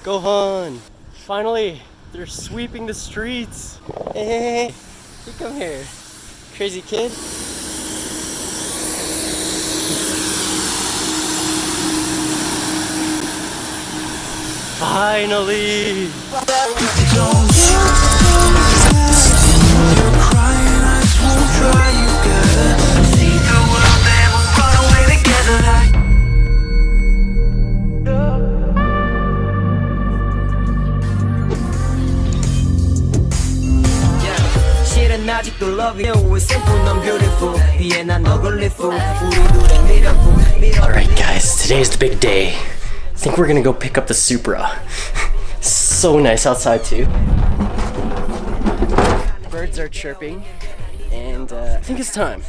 Gohan! Finally, they're sweeping the streets. Hey, you come here, crazy kid. Finally! Alright guys, today's the big day. I think we're gonna go pick up the Supra. So nice outside too. Birds are chirping and I think it's time.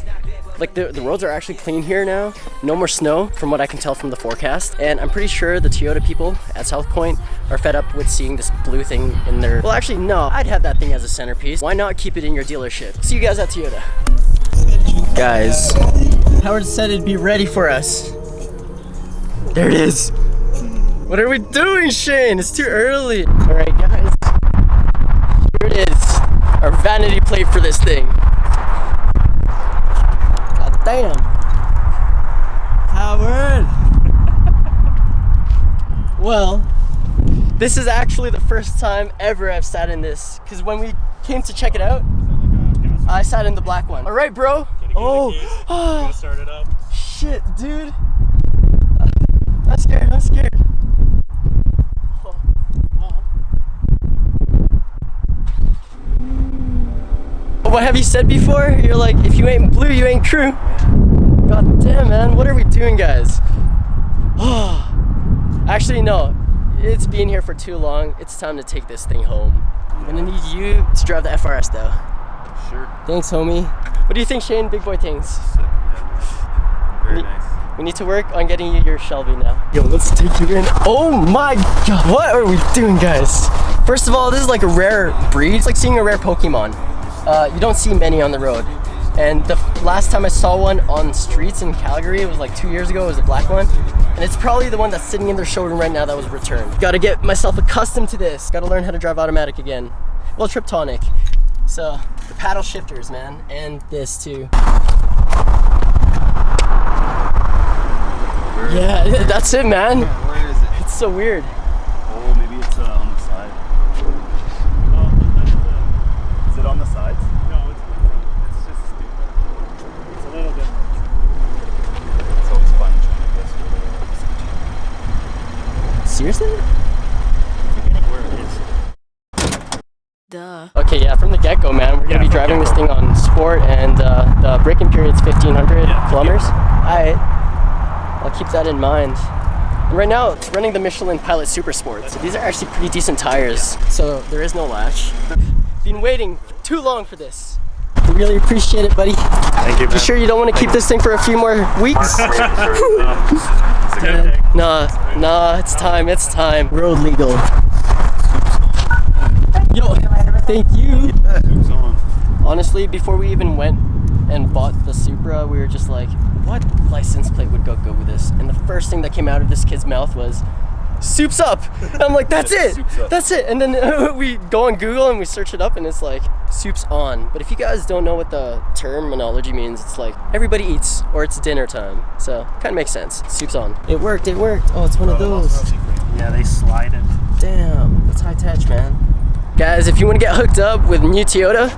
Like the roads are actually clean here now. No more snow from what I can tell from the forecast. And I'm pretty sure the Toyota people at South Point are fed up with seeing this blue thing in their... Well actually no, I'd have that thing as a centerpiece. Why not keep it in your dealership? See you guys at Toyota. Guys, Howard said it'd be ready for us. There it is. What are we doing, Shane? It's too early. All right, guys. Here it is. Our vanity plate for this thing. God damn. Howard. Well, this is actually the first time ever I've sat in this. Because when we came to check it out, I sat in the black one. All right, bro. Oh. Gonna start it up. Shit, dude. I'm scared. I'm scared. What have you said before? You're like, if you ain't blue, you ain't true. God damn, man. What are we doing, guys? Actually, no. It's been here for too long. It's time to take this thing home. I'm gonna need you to drive the FRS, though. Sure. Thanks, homie. What do you think, Shane? Big boy things. Sick. Yeah, very nice. We need to work on getting you your Shelby now. Yo, let's take you in. Oh my god. What are we doing, guys? First of all, this is like a rare breed. It's like seeing a rare Pokemon. You don't see many on the road. And the last time I saw one on streets in Calgary, it was like 2 years ago, it was a black one. And it's probably the one that's sitting in their showroom right now that was returned. Gotta get myself accustomed to this. Gotta learn how to drive automatic again. Well, Triptonic. So, the paddle shifters, man. And this too. Yeah, that's it, man. Where is it? It's so weird. Oh, maybe it's on the side. Is it on the sides? No, it's in the front. It's just stupid. It's a little different. It's always fun trying to guess where Seriously? Forgetting where it is. Duh. Okay, yeah, from the get-go, man, we're gonna be driving this thing on sport, and the braking period's 1,500 kilometers. Alright, I'll keep that in mind. And right now, it's running the Michelin Pilot Super Sport, so these are actually pretty decent tires. So there is no latch. Been waiting too long for this. I really appreciate it, buddy. Thank you, man. You sure you don't want to keep this thing for a few more weeks? Nah, it's time. Road legal. Yo, thank you. Honestly, before we even went and bought the Supra, we were just like, what license plate would go good with this? And the first thing that came out of this kid's mouth was, Soup's Up! And I'm like, that's it! That's it! And then we go on Google and we search it up and it's like, Soup's On. But if you guys don't know what the terminology means, it's like, everybody eats, or it's dinner time. So, kinda makes sense. Soup's On. It worked. Oh, it's one of those. Yeah, they slide it. Damn, that's high touch, man. Guys, if you want to get hooked up with new Toyota,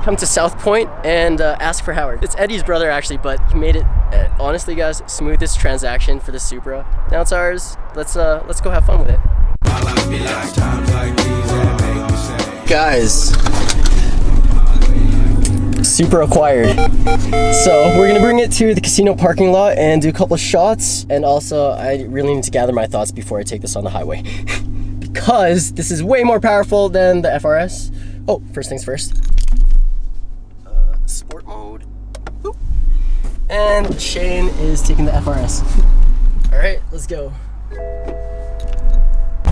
come to South Point and ask for Howard. It's Eddie's brother actually, but he made it, honestly guys, smoothest transaction for the Supra. Now it's ours. Let's go have fun with it. Guys, Supra acquired. So we're gonna bring it to the casino parking lot and do a couple of shots. And also, I really need to gather my thoughts before I take this on the highway. Because this is way more powerful than the FRS. Oh, first things first. Sport mode. Boop. And Shane is taking the FRS. All right, let's go.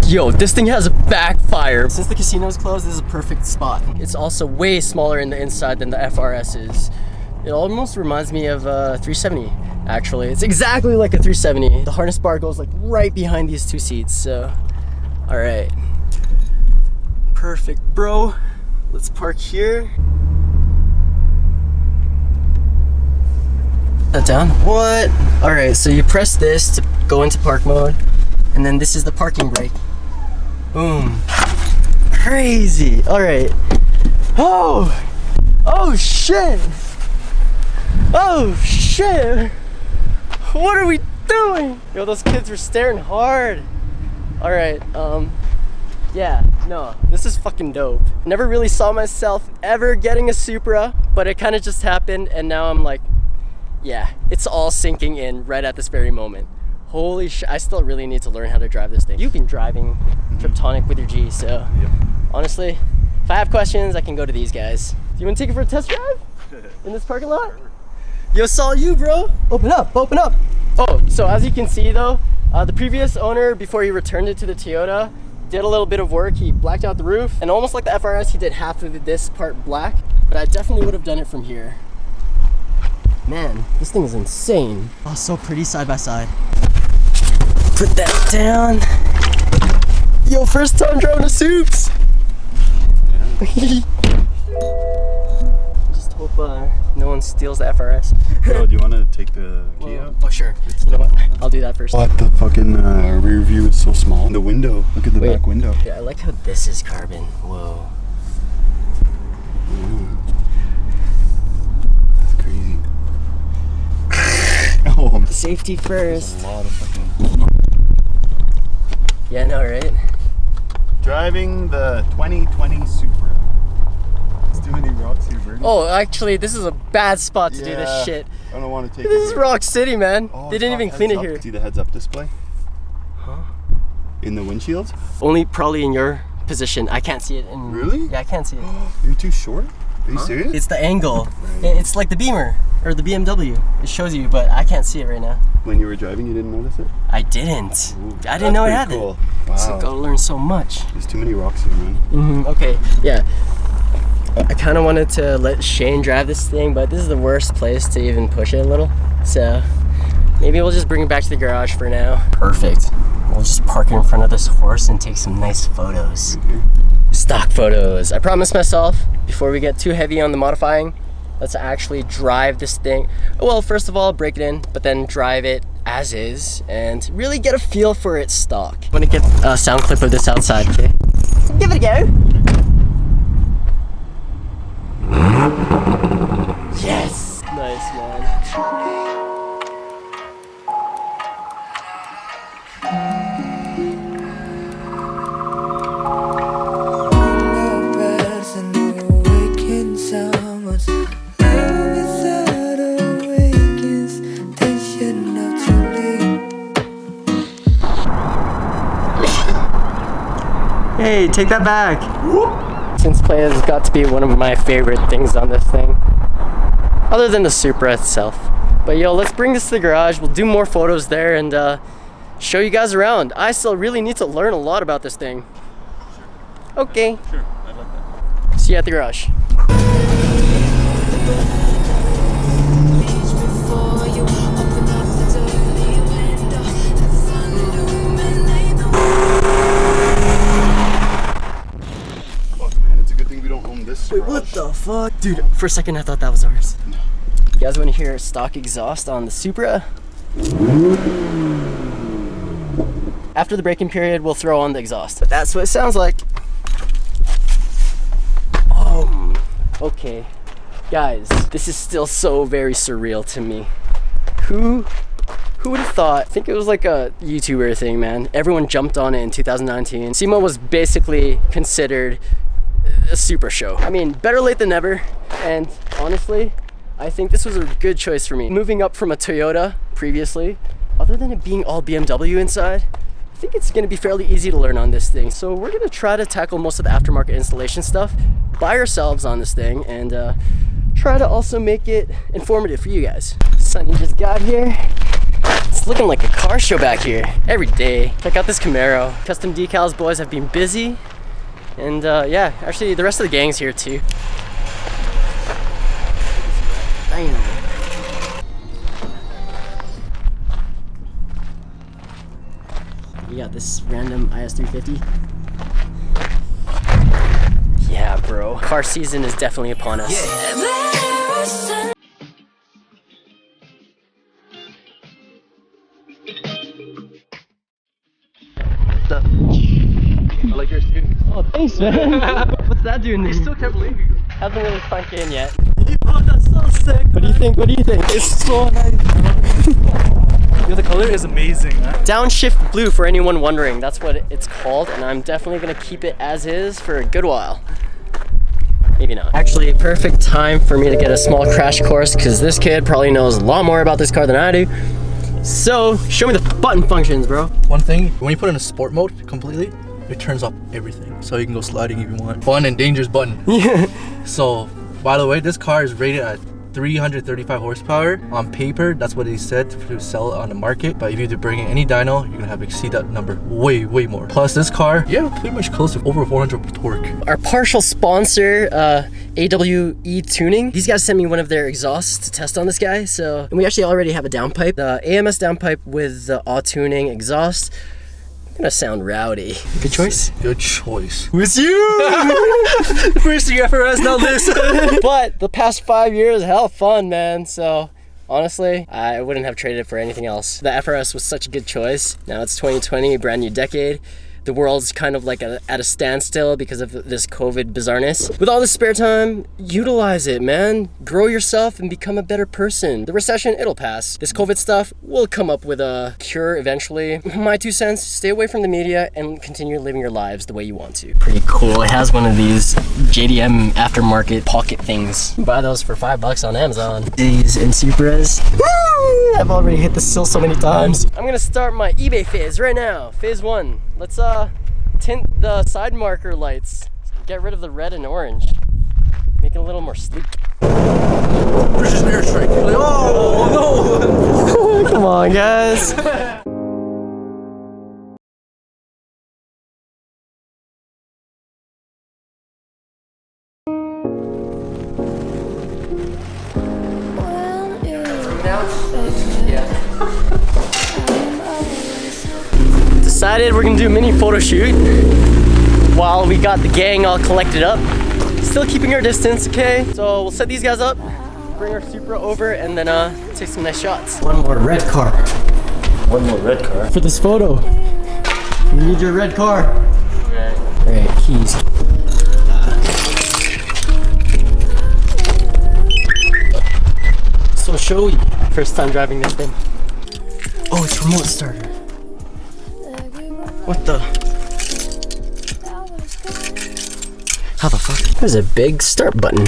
Yo, this thing has a backfire. Since the casino's closed, this is a perfect spot. It's also way smaller in the inside than the FRS is. It almost reminds me of a 370, actually. It's exactly like a 370. The harness bar goes like right behind these two seats, so All right. Perfect, bro. Let's park here. That down. What? All right, so you press this to go into park mode, and then this is the parking brake. Boom. Crazy. All right. Oh shit. Oh shit. What are we doing? Yo, those kids were staring hard. All right. Yeah, no, this is fucking dope. Never really saw myself ever getting a Supra, but it kind of just happened, and now I'm like, yeah, it's all sinking in right at this very moment. Holy shit, I still really need to learn how to drive this thing. You've been driving Triptonic with your G, so honestly, if I have questions, I can go to these guys. Do you want to take it for a test drive in this parking lot? Yo, saw you, bro. Open up, open up. Oh, so as you can see though, the previous owner, before he returned it to the Toyota, did a little bit of work. He blacked out the roof, and almost like the FRS, he did half of this part black, but I definitely would have done it from here. Man, this thing is insane. Oh, so pretty side by side. Put that down. Yo, first time driving a Supes. Just hope no one steals the FRS. Bro, do you want to take the key out? Oh, sure. You know what? I'll do that first. What, the fucking rear view is so small. The window, look at the back window. Yeah, I like how this is carbon. Whoa. That's crazy. Oh, Safety first. a lot of fucking... Yeah, no, right? Driving the 2020 Supra. It's too many rocks here, Bernie. Oh, actually, this is a bad spot to do this Yeah. shit. I don't want to take This is it. Rock City, man. Oh, They didn't even clean it heads up. here. See the heads-up display? Huh? In the windshield? Only probably in your position. I can't see it. Really? Yeah, I can't see it. You're too short? Are you serious? It's the angle. It's like the Beamer or the BMW. It shows you, but I can't see it right now. When you were driving, you didn't notice it? I didn't. Ooh, I didn't know it that's had pretty cool. it. Wow. So gotta learn so much. There's too many rocks here, man. Okay, yeah. I kind of wanted to let Shane drive this thing, but this is the worst place to even push it a little. So maybe we'll just bring it back to the garage for now. Perfect. We'll just park it in front of this horse and take some nice photos. Stock photos. I promised myself, before we get too heavy on the modifying, let's actually drive this thing. Well, first of all, break it in, but then drive it as is and really get a feel for its stock. I'm gonna get a sound clip of this outside, okay? Give it a go. Yes! Nice, man. Hey, take that back. Synth play has got to be one of my favorite things on this thing, other than the Supra itself. But yo, let's bring this to the garage. We'll do more photos there and show you guys around. I still really need to learn a lot about this thing. Okay. Sure, I'd like that. See you at the garage. Wait, what the fuck? Dude, for a second I thought that was ours. You guys want to hear stock exhaust on the Supra? After the braking period, we'll throw on the exhaust. But that's what it sounds like. Oh, okay. Guys, this is still so very surreal to me. Who would have thought? I think it was like a YouTuber thing, man. Everyone jumped on it in 2019. SEMA was basically considered a super show. I mean, better late than never. And honestly, I think this was a good choice for me. Moving up from a Toyota previously, other than it being all BMW inside, I think it's gonna be fairly easy to learn on this thing. So we're gonna try to tackle most of the aftermarket installation stuff by ourselves on this thing and try to also make it informative for you guys. Sonny just got here. It's looking like a car show back here every day. Check out this Camaro. Custom decals boys have been busy. And yeah, actually the rest of the gang's here too. Damn. You got this random IS350. Yeah, bro. Car season is definitely upon us. Yeah. I like yours too. Oh, thanks, man. What's that doing there? I still can't believe you. Hasn't really sunk in yet. Oh, that's so sick. What do you think? What do you think? It's so nice. Yo, the color is amazing, man. Downshift blue, for anyone wondering. That's what it's called, and I'm definitely gonna keep it as is for a good while. Maybe not. Actually, perfect time for me to get a small crash course because this kid probably knows a lot more about this car than I do. So, show me the button functions, bro. One thing, when you put it in a sport mode completely, it turns off everything. So you can go sliding if you want. Fun and dangerous button. Yeah. So, by the way, this car is rated at 335 horsepower. On paper, that's what they said to sell it on the market. But if you do bring in any dyno, you're gonna have to exceed that number way more. Plus this car, yeah, pretty much close to over 400 torque. Our partial sponsor, AWE Tuning. These guys sent me one of their exhausts to test on this guy. So, and we actually already have a downpipe. The AMS downpipe with the AW Tuning exhaust. Gonna sound rowdy. Good choice? Good choice. With you! First year FRS, now this. But the past 5 years, hell fun, man. So honestly, I wouldn't have traded it for anything else. The FRS was such a good choice. Now it's 2020, brand new decade. The world's kind of like at a standstill because of this COVID bizarreness. With all this spare time, utilize it, man. Grow yourself and become a better person. The recession, it'll pass. This COVID stuff, we'll come up with a cure eventually. My 2 cents, stay away from the media and continue living your lives the way you want to. Pretty cool. It has one of these JDM aftermarket pocket things. Buy those for $5 on Amazon. These in Supras. Woo! I've already hit the sill so many times. I'm gonna start my eBay phase right now. Phase 1. Let's tint the side marker lights. Get rid of the red and orange. Make it a little more sleek. Precision airstrike. Like, oh no! Come on, guys. Decided we're gonna do a mini photo shoot while we got the gang all collected up. Still keeping our distance, okay? So we'll set these guys up, bring our Supra over, and then take some nice shots. One more red car. One more red car. For this photo, we need your red car. Okay. Alright, keys. So showy. First time driving this thing. Oh, it's remote starter. What the? How the fuck? There's a big start button.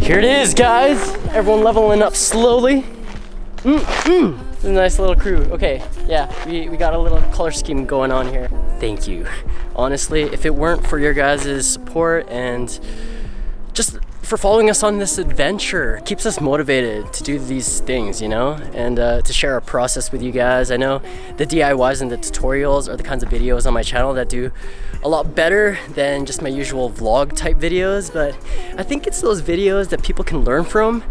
Here it is, guys. Everyone leveling up slowly. This is a nice little crew. Okay, yeah, we got a little color scheme going on here. Thank you. Honestly, if it weren't for your guys' support and just for following us on this adventure, it keeps us motivated to do these things, you know, and to share our process with you guys. I know the DIYs and the tutorials are the kinds of videos on my channel that do a lot better than just my usual vlog type videos, but I think it's those videos that people can learn from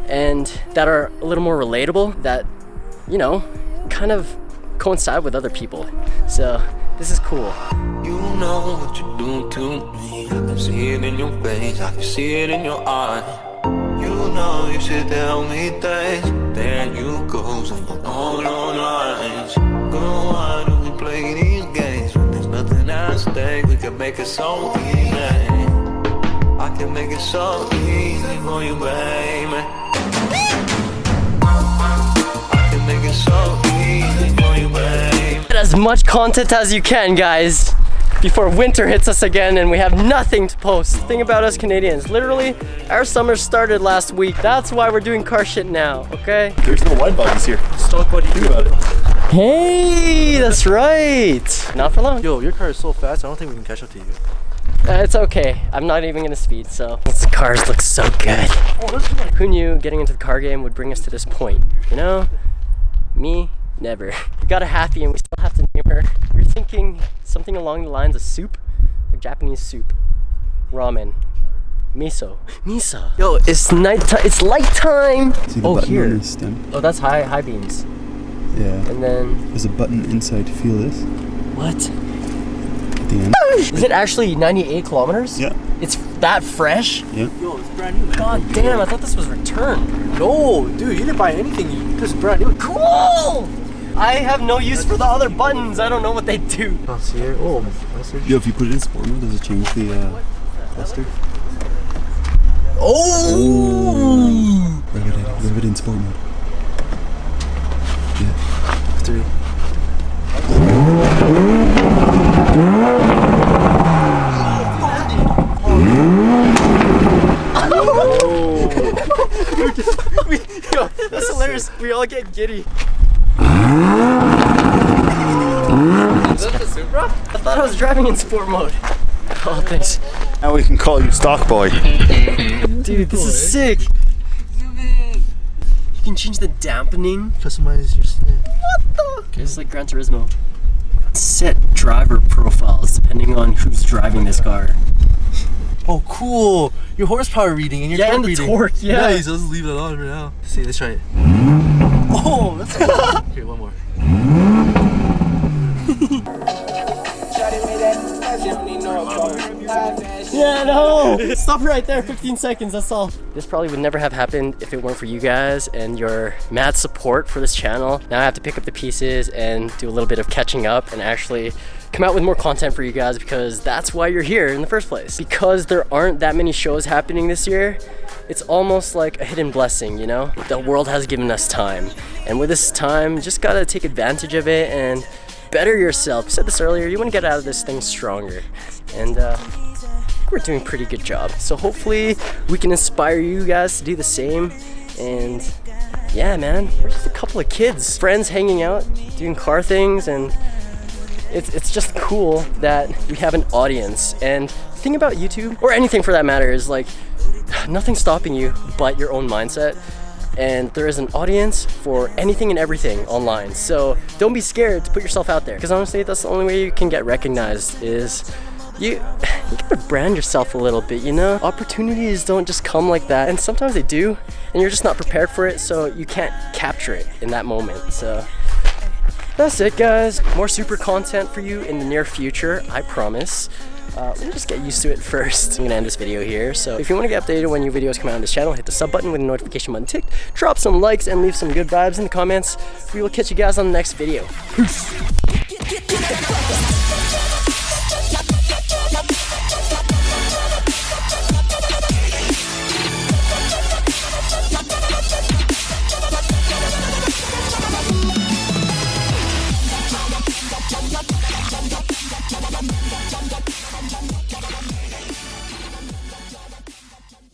and that are a little more relatable, that, you know, kind of coincide with other people. So this is cool. You know what you do to me. I can see it in your face, I can see it in your eye. You know you should tell me things. There you go, on your own lines. Go, why do we play these games? When there's nothing at stake, we can make it so easy. I can make it so easy for you, baby. I can make it so easy for you, baby. Get as much content as you can, guys, before winter hits us again and we have nothing to post. Thing about us Canadians, literally, our summer started last week. That's why we're doing car shit now, okay? There's no wide bodies here. Stock buddy, Think about it. Hey, that's right. Not for long. Yo, your car is so fast, I don't think we can catch up to you. It's okay. I'm not even gonna speed, so. These cars look so good. Who knew getting into the car game would bring us to this point, you know? Me, never. We got a Happy and we still have to name her. We were thinking something along the lines of soup, like Japanese soup, ramen. Miso. Misa. Yo, it's nighttime. It's light time. See the Oh, button here. on the stem? Oh, that's high beams. Yeah. And then There's a button inside. Feel this what? at the end. Is it actually 98 kilometers? Yeah. It's that fresh? Yeah. Yo, it's brand new, man. God damn, I thought this was returned. No, dude, you didn't buy anything. This is brand new. Cool! I have no use for the other buttons. I don't know what they do. Oh, see here. Oh, message. Yo, if you put it in sport mode, does it change the cluster? Oh! Leave it in sport mode. Yeah. 3. Yo, that's hilarious. We all get giddy. Is that the Supra? I thought I was driving in sport mode. Oh, thanks. Now we can call you Stock Boy. Dude, this is sick. You can change the dampening. Customize your skin. It's like Gran Turismo. Set driver profiles depending on who's driving this car. Oh, cool. Your horsepower reading and your Yeah, torque and the reading. torque, yeah. Nice, let's leave it on right now. See, let's try it. Oh, that's okay, one more. Yeah, no! Stop right there, 15 seconds, that's all. This probably would never have happened if it weren't for you guys and your mad support for this channel. Now I have to pick up the pieces and do a little bit of catching up and actually come out with more content for you guys, because that's why you're here in the first place. Because there aren't that many shows happening this year, it's almost like a hidden blessing, you know? The world has given us time. And with this time, you just gotta take advantage of it and better yourself. I said this earlier, you wanna get out of this thing stronger. And we're doing a pretty good job. So hopefully we can inspire you guys to do the same. And yeah, man, we're just a couple of kids, friends hanging out, doing car things, and it's just cool that we have an audience. And the thing about YouTube, or anything for that matter, is like nothing's stopping you but your own mindset. And there is an audience for anything and everything online. So don't be scared to put yourself out there, because honestly, that's the only way you can get recognized. Is you gotta brand yourself a little bit, you know? Opportunities don't just come like that, and sometimes they do, and you're just not prepared for it, so you can't capture it in that moment. So that's it, guys. More Supra content for you in the near future, I promise. We'll just get used to it first. I'm gonna end this video here. So if you want to get updated when new videos come out on this channel, hit the sub button with the notification button ticked, drop some likes, and leave some good vibes in the comments. We will catch you guys on the next video. Peace. Jump, jump, jump, jump, jump, jump, jump, jump, jump, jump, jump,